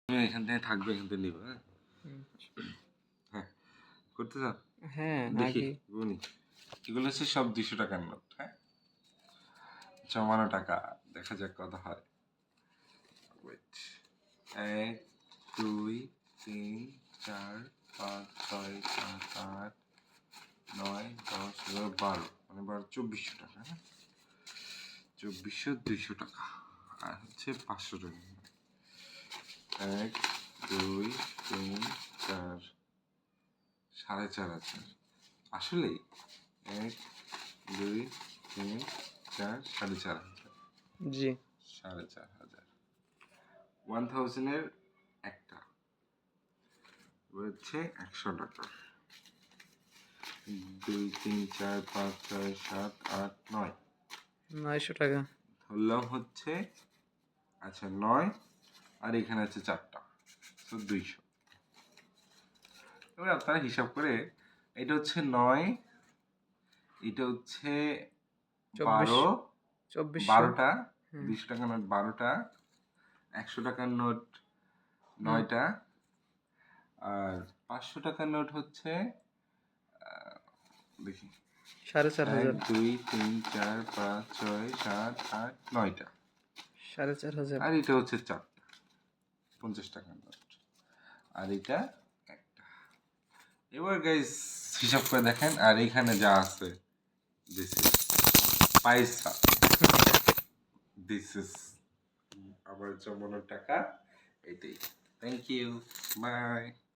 তুমি এখান থেকে থাকবে, এখান থেকে নিবে। হ্যাঁ, করতে চাও? হ্যাঁ, দেখি গুনি। এগুলো হচ্ছে সব 200 টাকার নোট। হ্যাঁ, জমানো টাকা, দেখা যাক কত হয়। ওয়েট, 1 2 3 4 5 6 7 8 9 10 11 12, মানে 2400 টাকা। হ্যাঁ, 2400 200 টাকা আর হচ্ছে 500 টাকা। 1 2 3 4 4,500। আসলেই 1 2 3 4 4,500। জি 4,500 1000 এর একটা হচ্ছে 100 টাকা। 2 3 4 5 6 7 8 9, 900 টাকা। ধরলাম হচ্ছে, আচ্ছা 9, আর এখানে আছে 4টা, তো 200। এবার আপনারা হিসাব করে, এটা হচ্ছে 9, এটা হচ্ছে 12, 12টা 200 টাকার নোট 12টা, 100 টাকার নোট 9টা, আর 500 টাকার নোট হচ্ছে দেখি 4,500 1 2 3 4 5 6 7 8 9টা, 4,500 আর এটা হচ্ছে 4টা 50 টাকার নোট, আর এটা একটা। এবার গাইস হিসাব করে দেখেন, আর এখানে যা আছে দিস ইজ পয়সা, দিস ইজ আমার জমানোর টাকা। এটাই। Thank you, by.